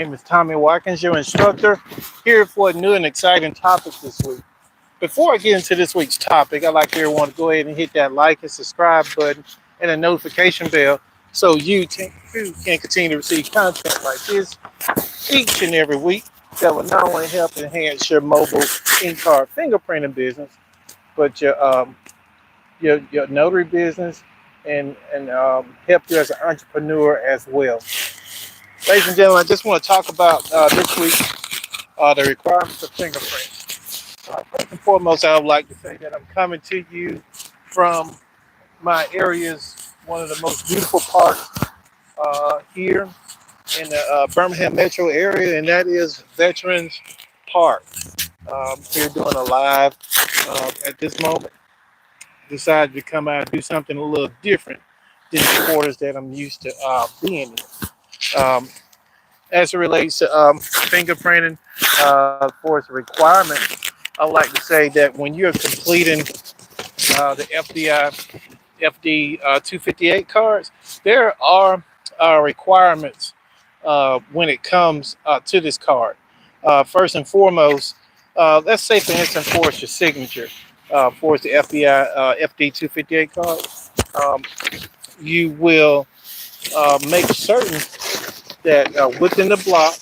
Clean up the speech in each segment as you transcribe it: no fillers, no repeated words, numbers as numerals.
name is Tommy Watkins, your instructor, here for a new and exciting topic this week. Before I get into this week's topic, I'd like everyone to go ahead and hit that like and subscribe button and the notification bell so you can continue to receive content like this each and every week that will not only help enhance your mobile in-car fingerprinting business, but your notary business and help you as an entrepreneur as well. Ladies and gentlemen, I just want to talk about this week the requirements of fingerprints. First and foremost, I would like to say that I'm coming to you from my area's one of the most beautiful parts here in the Birmingham metro area, and that is Veterans Park. Here doing a live at this moment. Decided to come out and do something a little different than the quarters that I'm used to being in. As it relates to fingerprinting, for its requirements, I would like to say that when you're completing the FD 258 cards, there are requirements when it comes to this card. First and foremost, let's say for instance, for your signature, for the FD 258 card, um, you will make certain that within the block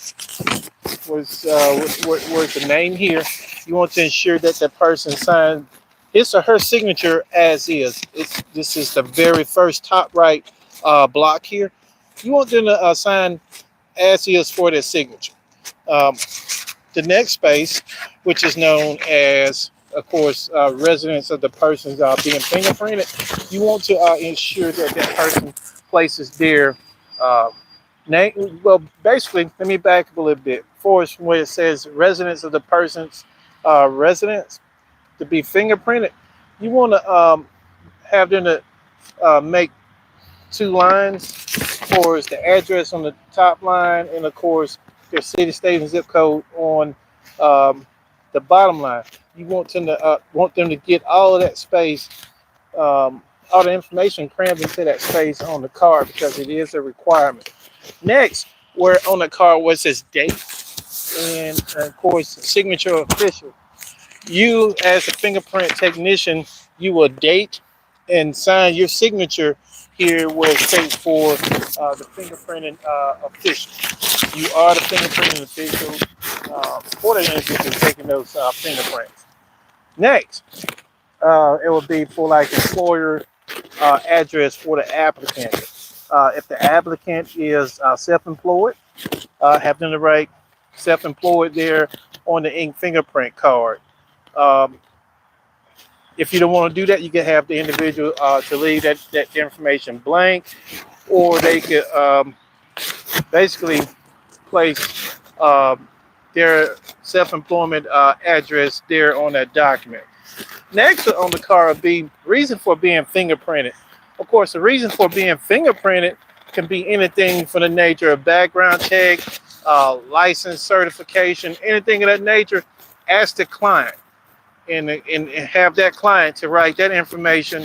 was the name here. You want to ensure that the person signed his or her signature as is. This is the very first top right block here. You want them to sign as is for their signature. Um, the next space, which is known as, of course, residence of the persons being fingerprinted, you want to ensure that that person places their name. Well, basically, let me back up a little bit. For where it says residence of the person's residence to be fingerprinted, you want to have them to make two lines for the address on the top line, and of course their city, state, and zip code on the bottom line. You want them to get all of that space, all the information crammed into that space on the card because it is a requirement. Next, where on the card where it says date and of course signature official, you as a fingerprint technician, you will date and sign your signature here where it states for the fingerprinting official. You are the fingerprinting official for the individual taking those fingerprints. Next, it will be for like employer address for the applicant. If the applicant is self-employed, have them to write self-employed there on the ink fingerprint card. Um, if you don't want to do that, you can have the individual to leave that information blank, or they could basically place their self-employment address there on that document. Next on the card would be reason for being fingerprinted. Of course, the reason for being fingerprinted can be anything from the nature of background check, license certification, anything of that nature. Ask the client and have that client to write that information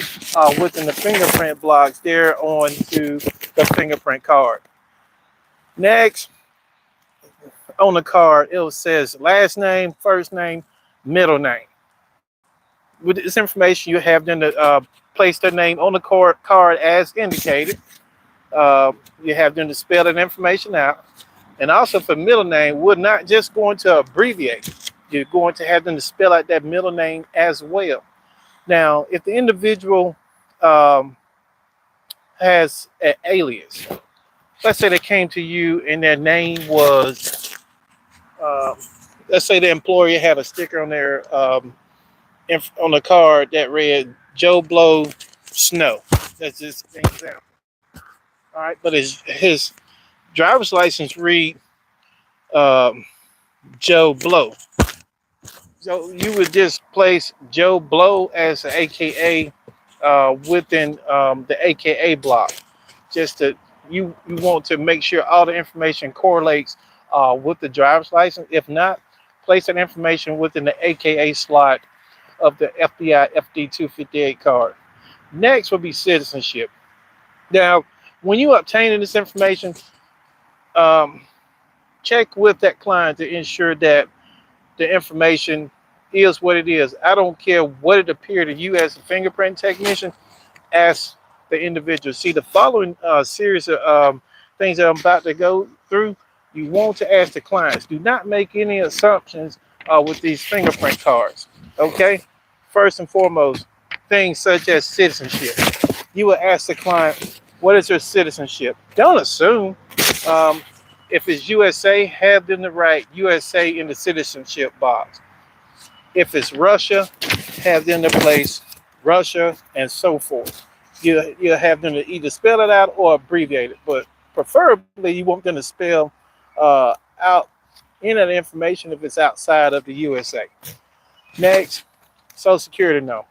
within the fingerprint blocks there onto the fingerprint card. Next, on the card, it says last name, first name, middle name. With this information, you have them to place their name on the card as indicated. You have them to spell that information out. And also for middle name, we're not just going to abbreviate. You're going to have them to spell out that middle name as well. Now, if the individual has an alias, let's say they came to you and their name was, uh, let's say the employer had a sticker on their on the card that read Joe Blow Snow. That's just an example. All right, but his driver's license read um, Joe Blow. So you would just place Joe Blow as an AKA within the AKA block. Just to you want to make sure all the information correlates with the driver's license. If not, place that information within the AKA slot of the FBI FD 258 card. Next will be citizenship. Now, when you obtaining this information, um, check with that client to ensure that the information is what it is. I don't care what it appeared to you as a fingerprint technician. Ask the individual. See, the following series of things that I'm about to go through, you want to ask the clients. Do not make any assumptions with these fingerprint cards. Okay? First and foremost, things such as citizenship. You will ask the client, what is your citizenship? Don't assume. Um, if it's USA, have them to write USA in the citizenship box. If it's Russia, have them to place Russia and so forth. You have them to either spell it out or abbreviate it, but preferably you want them to spell out any of the information if it's outside of the USA. Next, Social Security number.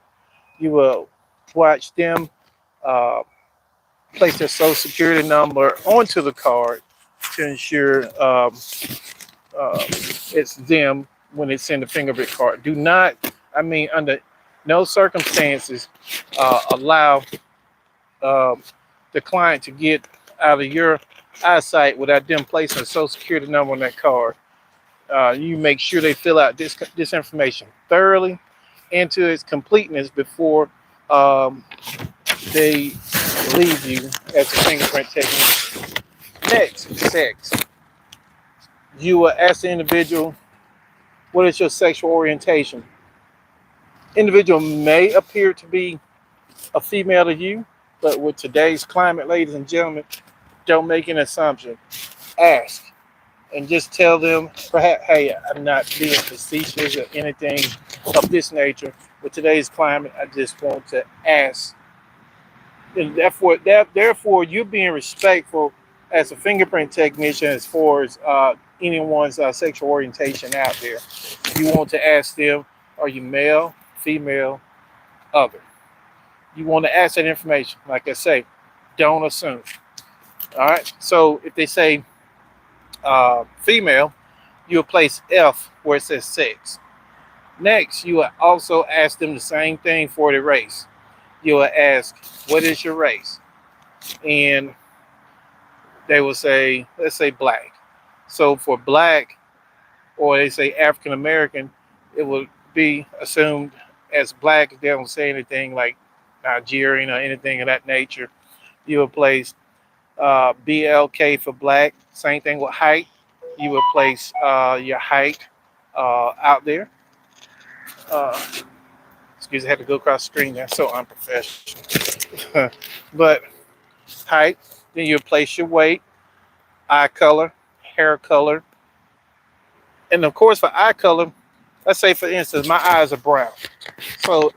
You will watch them uh, place their Social Security number onto the card to ensure it's them when it's in the fingerprint card. Do not, under no circumstances, allow the client to get out of your eyesight without them placing a Social Security number on that card. You make sure they fill out this information thoroughly into its completeness before they leave you as a fingerprint technician. Next, sex. You will ask the individual, what is your sexual orientation? Individual may appear to be a female to you, but with today's climate, ladies and gentlemen, don't make an assumption. Ask and just tell them, perhaps, hey, I'm not being facetious or anything of this nature. With today's climate, I just want to ask. And therefore, you're being respectful as a fingerprint technician as far as anyone's sexual orientation out there. You want to ask them, are you male, female, other? You want to ask that information. Like I say, don't assume. All right. So if they say female, you'll place F where it says sex. Next, you will also ask them the same thing for the race. You will ask, what is your race? And they will say, let's say black. So for black, or they say African American, it will be assumed as black if they don't say anything like Nigerian or anything of that nature. You will place BLK for black. Same thing with height. You will place your height out there. Excuse me, I had to go across the screen. That's so unprofessional. But height, then you place your weight, eye color, hair color. And of course, for eye color, let's say, for instance, my eyes are brown. So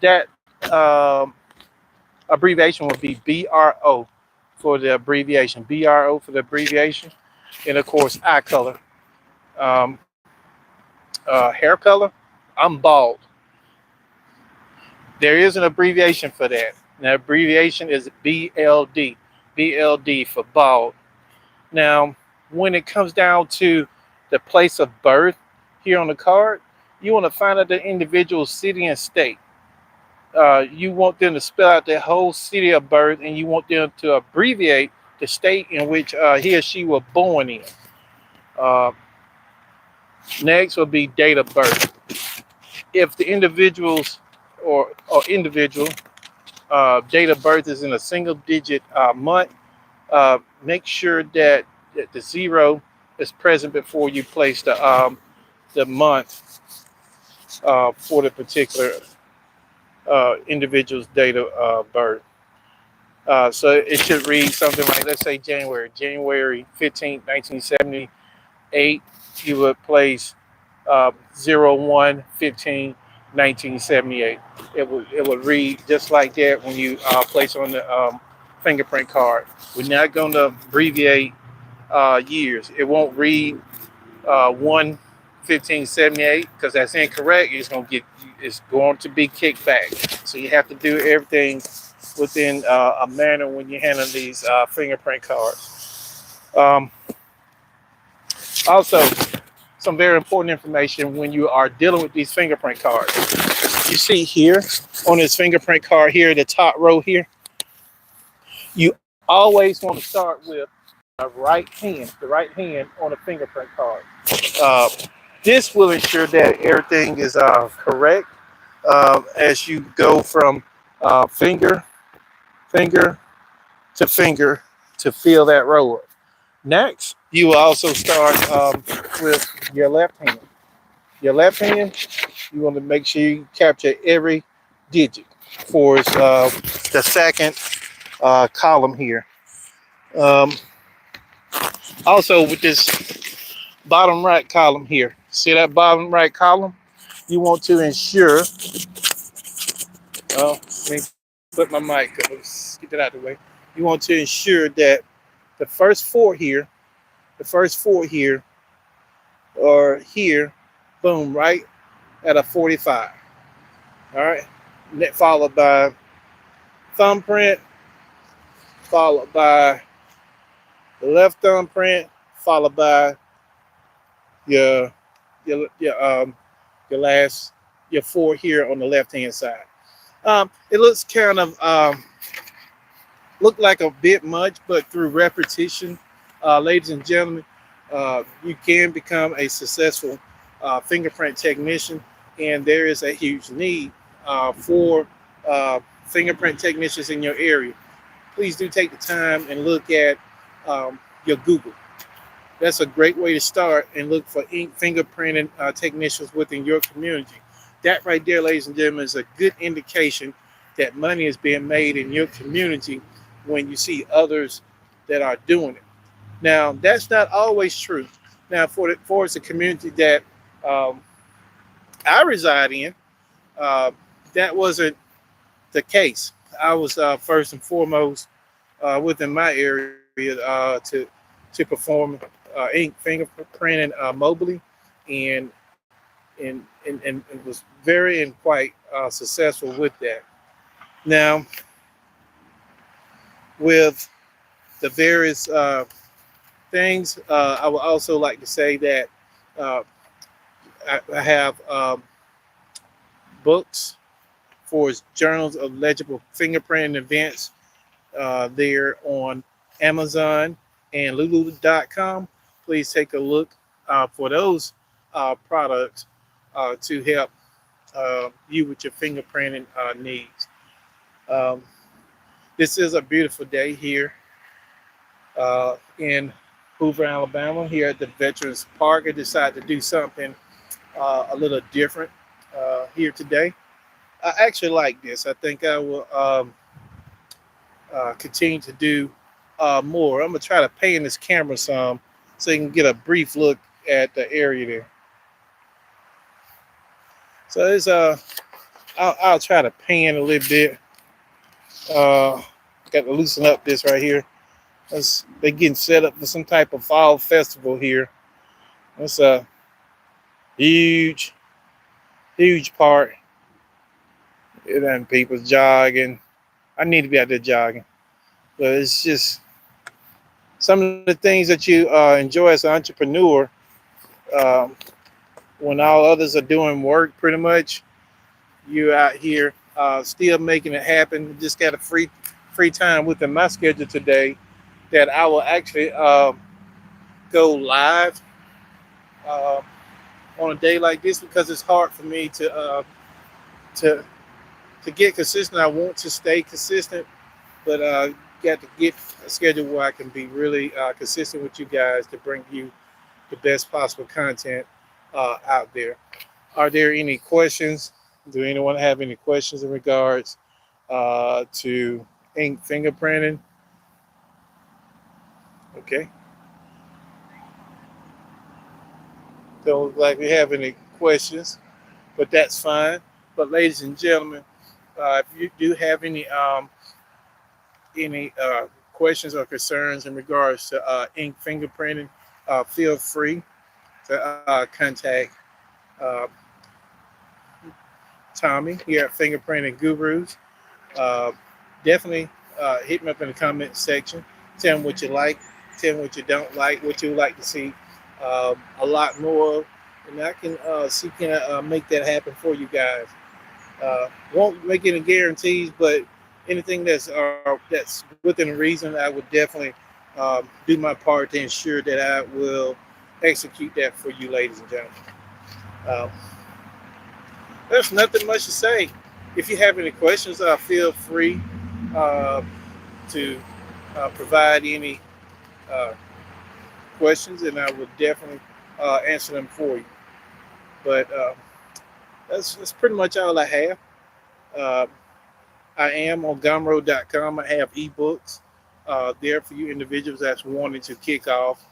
that abbreviation would be BRO for the abbreviation. BRO for the abbreviation. And of course, eye color. Um, Hair color, I'm bald. There is an abbreviation for that. And the abbreviation is BLD. BLD for bald. Now, when it comes down to the place of birth here on the card, you want to find out the individual's city and state. You want them to spell out their whole city of birth, and you want them to abbreviate the state in which he or she was born in. Next will be date of birth. If the individual's or individual date of birth is in a single digit month, make sure that the zero is present before you place the month for the particular individual's date of birth. So it should read something like, let's say January 15th, 1978. You would place 01/15/1978. It would read just like that when you place on the fingerprint card. We're not going to abbreviate years. It won't read 1/15/78 because that's incorrect. It's going to be kicked back. So you have to do everything within a manner when you handle these fingerprint cards. Also, some very important information when you are dealing with these fingerprint cards. You see here on this fingerprint card here, the top row here, you always want to start with the right hand on a fingerprint card. Uh, this will ensure that everything is correct as you go from finger, finger to finger to fill that row up. Next, you will also start with your left hand. Your left hand, you want to make sure you capture every digit for the second column here. Um, Also, with this bottom right column here, see that bottom right column? You want to ensure, let me put my mic up, let's get that out of the way. You want to ensure that the first four here, the first four here are here, boom, right at a 45. All right, followed by thumbprint, followed by the left thumbprint, followed by your your your um your last your four here on the left hand side. It looks kind of look like a bit much, but through repetition, ladies and gentlemen, you can become a successful fingerprint technician, and there is a huge need for fingerprint technicians in your area. Please do take the time and look at your Google. That's a great way to start and look for ink fingerprinting technicians within your community. That right there, ladies and gentlemen, is a good indication that money is being made in your community when you see others that are doing it. Now, that's not always true. Now, for the community that um, I reside in, uh, that wasn't the case. I was first and foremost within my area to perform ink fingerprinting mobily, and and it was very and quite successful with that. Now, with the various things, I would also like to say that uh, I have books for journals of legible fingerprinting events there on Amazon and Lulu.com. Please take a look for those products to help you with your fingerprinting needs. Um, this is a beautiful day here in Hoover, Alabama, here at the Veterans Park. I decided to do something a little different here today. I actually like this. I think I will continue to do more. I'm gonna try to pan this camera some so you can get a brief look at the area there. So it's I'll try to pan a little bit. Got to loosen up this right here. They're getting set up for some type of fall festival here. It's a huge, huge part. And people jogging. I need to be out there jogging, but it's just some of the things that you enjoy as an entrepreneur. Um, when all others are doing work, pretty much, you out here still making it happen. Just got a free time within my schedule today that I will actually go live uh, on a day like this because it's hard for me to to get consistent. I want to stay consistent, but got to get a schedule where I can be really consistent with you guys to bring you the best possible content out there. Are there any questions? Do anyone have any questions in regards to ink fingerprinting? Okay. Don't look like we have any questions, but that's fine. But ladies and gentlemen, if you do have any questions or concerns in regards to ink fingerprinting, feel free to contact uh, Tommy here at Fingerprinting Gurus. Uh, Definitely hit me up in the comment section. Tell me what you like, tell me what you don't like, what you would like to see a lot more of, and I can see can make that happen for you guys. Won't make any guarantees, but anything that's within reason, I would definitely do my part to ensure that I will execute that for you, ladies and gentlemen. Um, there's nothing much to say. If you have any questions, feel free uh, to provide any uh, questions, and I will definitely answer them for you. But that's pretty much all I have. Uh, I am on GUMROAD.com. I have ebooks there for you individuals that's wanting to kick off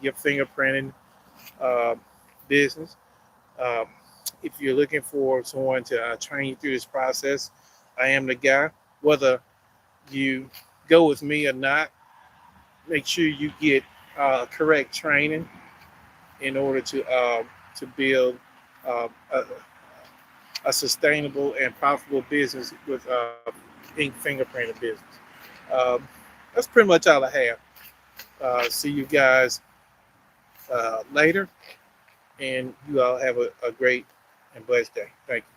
your fingerprinting uh, business. Um, if you're looking for someone to train you through this process, I am the guy. Whether you go with me or not, make sure you get correct training in order to build a sustainable and profitable business with ink fingerprinting business. Um, that's pretty much all I have. See you guys later, and you all have a great and blessed day. Thank you.